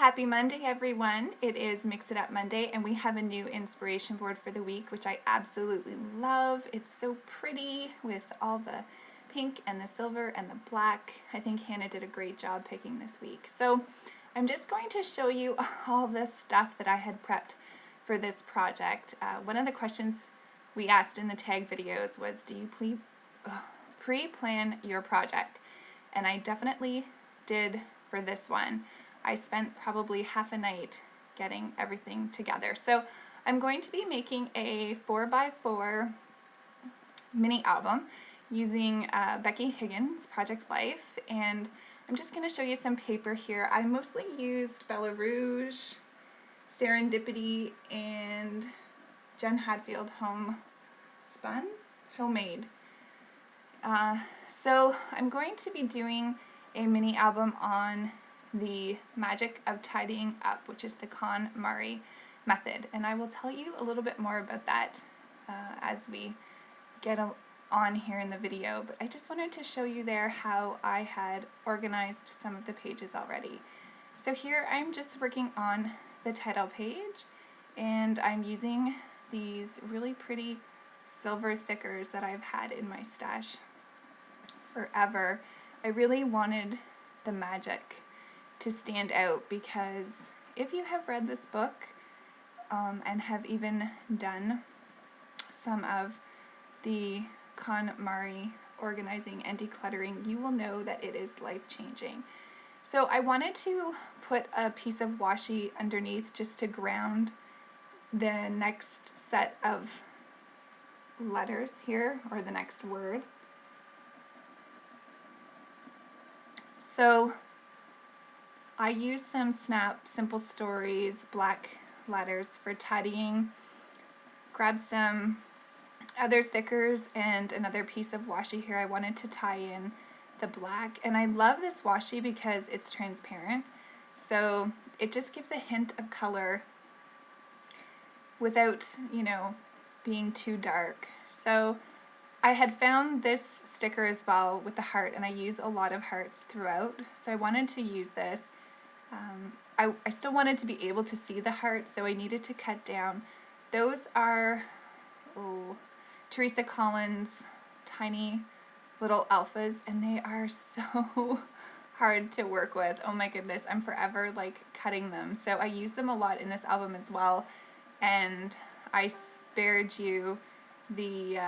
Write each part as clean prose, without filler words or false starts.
Happy Monday, everyone. It is Mix It Up Monday, and we have a new inspiration board for the week, which I absolutely love. It's so pretty with all the pink and the silver and the black. I think Hannah did a great job picking this week. So I'm just going to show you all the stuff that I had prepped for this project. One of the questions we asked in the tag videos was, do you pre-plan your project? And I definitely did for this one. I spent probably half a night getting everything together. So I'm going to be making a 4x4 mini album using Becky Higgins' Project Life, and I'm just going to show you some paper here. I mostly used Bella Rouge, Serendipity, and Jen Hadfield homemade. So I'm going to be doing a mini album on the magic of tidying up, which is the KonMari method, and I will tell you a little bit more about that as we get on here in the video, but I just wanted to show you there how I had organized some of the pages already. So here I'm just working on the title page, and I'm using these really pretty silver thickers that I've had in my stash forever. I really wanted the magic to stand out, because if you have read this book and have even done some of the KonMari organizing and decluttering, you will know that it is life-changing. So I wanted to put a piece of washi underneath just to ground the next set of letters here, or the next word. So I used some Snap Simple Stories black letters for tidying, grabbed some other thickers and another piece of washi here. I wanted to tie in the black, and I love this washi because it's transparent, so it just gives a hint of color without, you know, being too dark. So I had found this sticker as well with the heart, and I use a lot of hearts throughout, so I wanted to use this. I still wanted to be able to see the heart, so I needed to cut down. Those are Teresa Collins' tiny little alphas, and they are so hard to work with. Oh my goodness, I'm forever like cutting them. So I use them a lot in this album as well, and I spared you the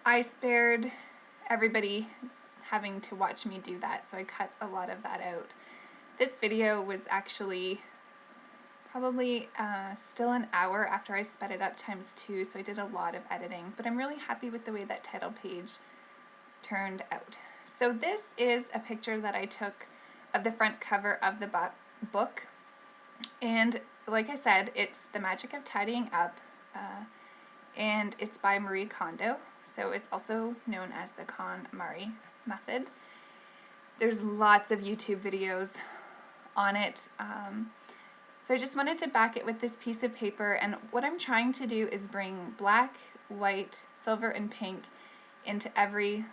I spared everybody having to watch me do that, so I cut a lot of that out. This video was actually probably still an hour after I sped it up ×2, so I did a lot of editing, but I'm really happy with the way that title page turned out. So this is a picture that I took of the front cover of the book, and like I said, it's The Magic of Tidying Up, and it's by Marie Kondo, so it's also known as the KonMari method. There's lots of YouTube videos on it, so I just wanted to back it with this piece of paper, and what I'm trying to do is bring black, white, silver, and pink into every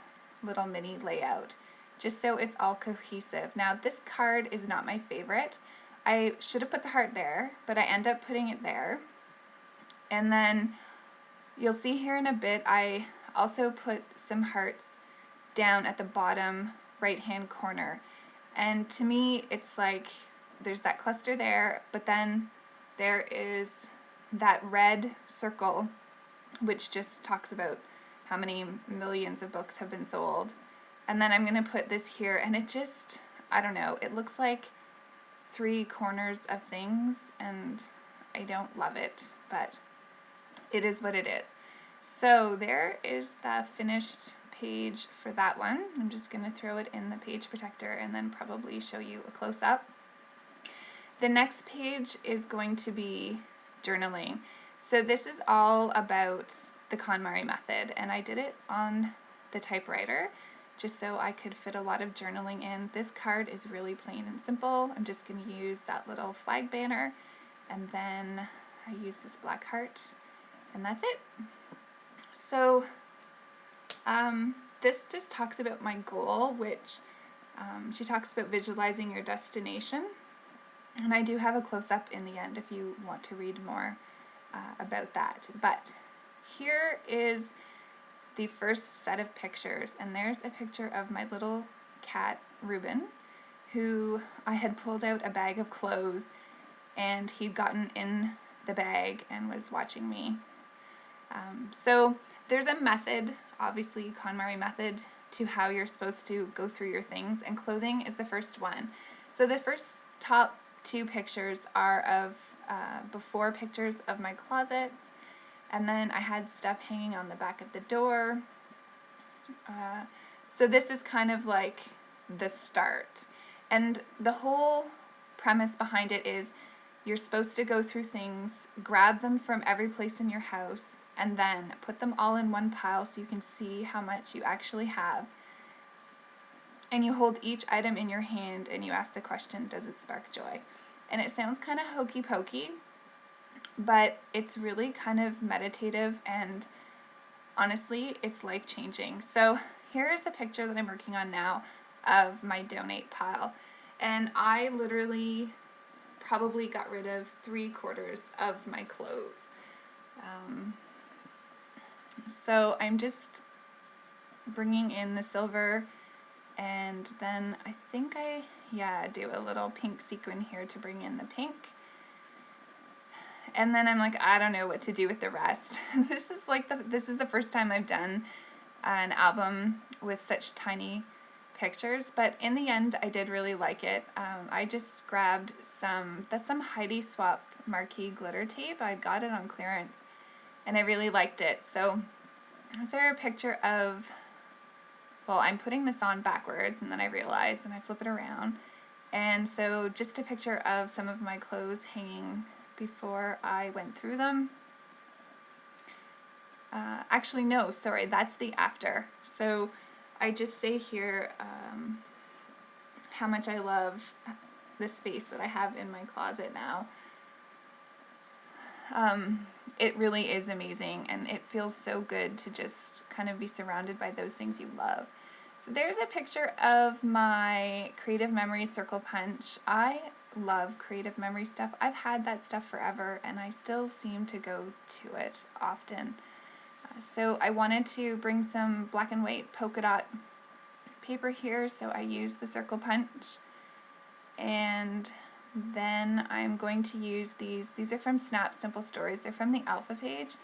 little mini layout, just so it's all cohesive. Now this card is not my favorite. I should have put the heart there, but I end up putting it there, and then you'll see here in a bit I also put some hearts down at the bottom right hand corner, and to me it's like there's that cluster there, but then there is that red circle which just talks about how many millions of books have been sold, and then I'm going to put this here, and it just, I don't know, it looks like 3 corners of things, and I don't love it, but it is what it is. So there is the finished page for that one. I'm just going to throw it in the page protector and then probably show you a close-up. The next page is going to be journaling. So this is all about the KonMari method, and I did it on the typewriter just so I could fit a lot of journaling in. This card is really plain and simple. I'm just going to use that little flag banner, and then I use this black heart, and that's it. So this just talks about my goal, which She talks about visualizing your destination, and I do have a close-up in the end if you want to read more about that. But here is the first set of pictures, and there's a picture of my little cat, Reuben, who I had pulled out a bag of clothes, and he'd gotten in the bag and was watching me. So there's a method, obviously KonMari method, to how you're supposed to go through your things, and clothing is the first one. So the first top two pictures are of before pictures of my closets, and then I had stuff hanging on the back of the door. So this is kind of like the start. And the whole premise behind it is you're supposed to go through things, grab them from every place in your house, and then put them all in one pile so you can see how much you actually have. And you hold each item in your hand and you ask the question, does it spark joy? And it sounds kind of hokey pokey, but it's really kind of meditative, and honestly, it's life-changing. So here is a picture that I'm working on now of my donate pile. And I literally probably got rid of 3/4 of my clothes. So I'm just bringing in the silver, and then I think I do a little pink sequin here to bring in the pink. And then I'm like, I don't know what to do with the rest. This is the first time I've done an album with such tiny pictures, but in the end I did really like it. I just grabbed some Heidi Swap marquee glitter tape. I got it on clearance and I really liked it. So is there a picture of, well, I'm putting this on backwards and then I realize and I flip it around, and so just a picture of some of my clothes hanging before I went through them. Actually no, sorry, that's the after. So I just say here how much I love the space that I have in my closet now. It really is amazing, and it feels so good to just kind of be surrounded by those things you love. So there's a picture of my Creative Memory circle punch. I love Creative Memory stuff. I've had that stuff forever, and I still seem to go to it often. So I wanted to bring some black and white polka dot paper here, so I used the circle punch. And then I'm going to use these. These are from Snap Simple Stories. They're from the alpha page,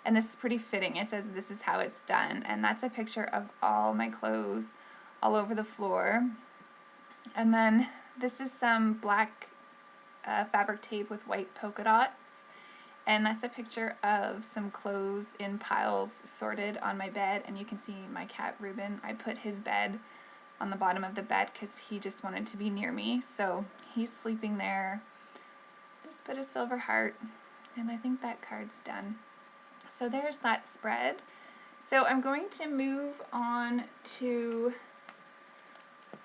and this is pretty fitting. It says this is how it's done, and that's a picture of all my clothes all over the floor. And then this is some black fabric tape with white polka dots, and that's a picture of some clothes in piles sorted on my bed, and you can see my cat Reuben. I put his bed on the bottom of the bed because he just wanted to be near me, so he's sleeping there. Just put a silver heart, and I think that card's done. So there's that spread. So I'm going to move on to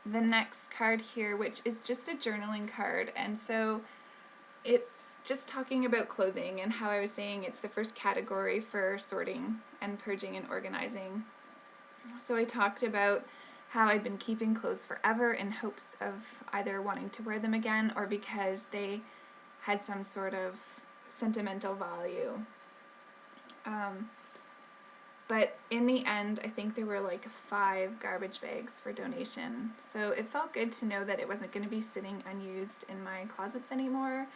the next card here, which is just a journaling card, and so it's just talking about clothing and how I was saying it's the first category for sorting and purging and organizing. So I talked about how I'd been keeping clothes forever in hopes of either wanting to wear them again or because they had some sort of sentimental value. But in the end, I think there were like 5 garbage bags for donation. So it felt good to know that it wasn't going to be sitting unused in my closets anymore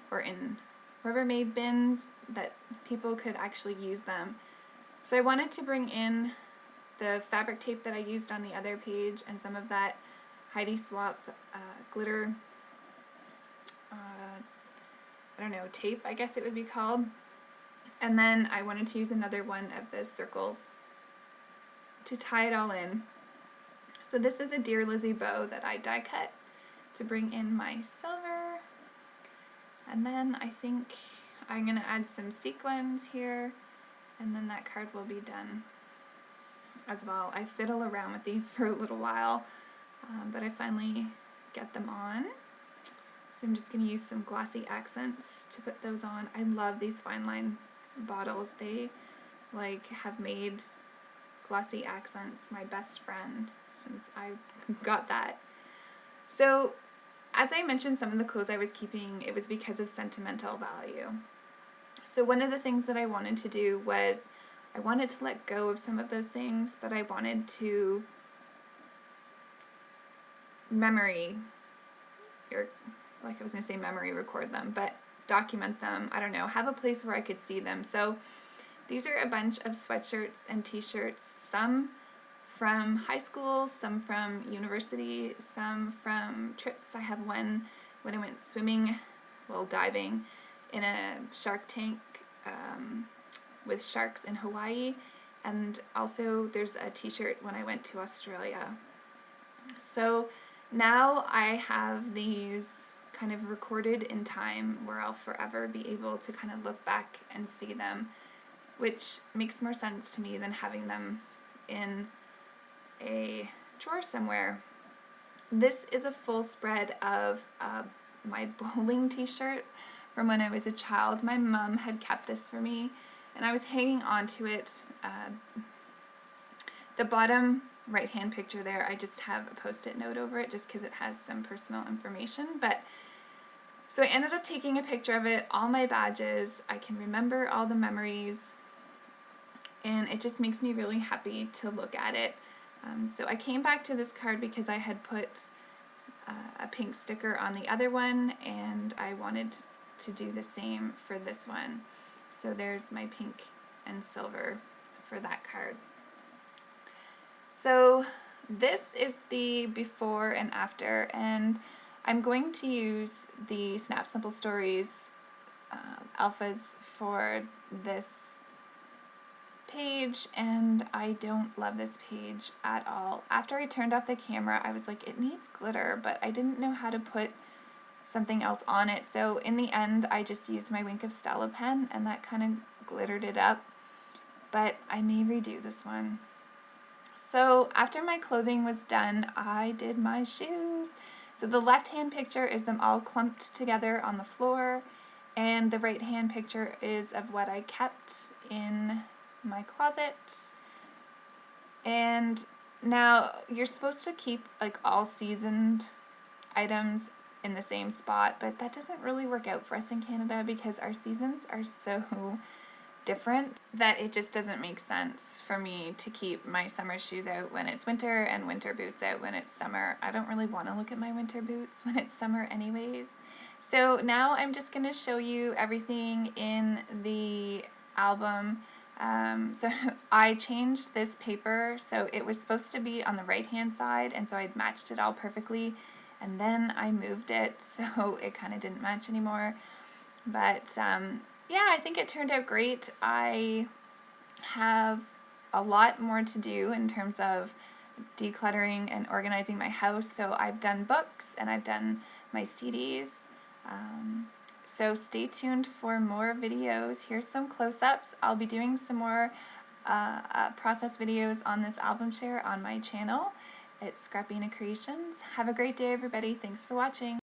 or in Rubbermaid bins, that people could actually use them. So I wanted to bring in the fabric tape that I used on the other page and some of that Heidi Swap glitter, I don't know, tape I guess it would be called. And then I wanted to use another one of those circles to tie it all in. So this is a Dear Lizzie bow that I die cut to bring in my silver. And then I think I'm going to add some sequins here, and then that card will be done as well. I fiddle around with these for a little while, but I finally get them on. So I'm just going to use some glossy accents to put those on. I love these fine line bottles. They have made glossy accents my best friend since I got that. So as I mentioned, some of the clothes I was keeping, it was because of sentimental value. So one of the things that I wanted to do was I wanted to let go of some of those things, but I wanted to memory record them, but document them. I don't know, have a place where I could see them. So these are a bunch of sweatshirts and t-shirts, some from high school, some from university, some from trips. I have one when I went swimming, well, diving in a shark tank with sharks in Hawaii, and also there's a t-shirt when I went to Australia. So now I have these kind of recorded in time where I'll forever be able to kind of look back and see them, which makes more sense to me than having them in a drawer somewhere. This is a full spread of my bowling t-shirt from when I was a child. My mom had kept this for me, and I was hanging on to it. The bottom right-hand picture there, I just have a post-it note over it just because it has some personal information. But so I ended up taking a picture of it, all my badges. I can remember all the memories, and it just makes me really happy to look at it. So I came back to this card because I had put a pink sticker on the other one, and I wanted to do the same for this one. So there's my pink and silver for that card. So this is the before and after, and I'm going to use the Snap Simple Stories alphas for this page, and I don't love this page at all. After I turned off the camera, I was like, it needs glitter, but I didn't know how to put something else on it. So in the end, I just used my Wink of Stella pen, and that kind of glittered it up. But I may redo this one. So after my clothing was done, I did my shoes. So the left-hand picture is them all clumped together on the floor, and the right-hand picture is of what I kept in my closet. And now you're supposed to keep like all seasoned items in the same spot, but that doesn't really work out for us in Canada because our seasons are so different that it just doesn't make sense for me to keep my summer shoes out when it's winter and winter boots out when it's summer. I don't really want to look at my winter boots when it's summer anyways. So now I'm just going to show you everything in the album. So I changed this paper, so it was supposed to be on the right hand side, and so I'd matched it all perfectly, and then I moved it so it kind of didn't match anymore. But yeah, I think it turned out great. I have a lot more to do in terms of decluttering and organizing my house. So I've done books and I've done my CDs. So stay tuned for more videos. Here's some close-ups. I'll be doing some more process videos on this album share on my channel. It's Scrapbena Creations. Have a great day, everybody. Thanks for watching.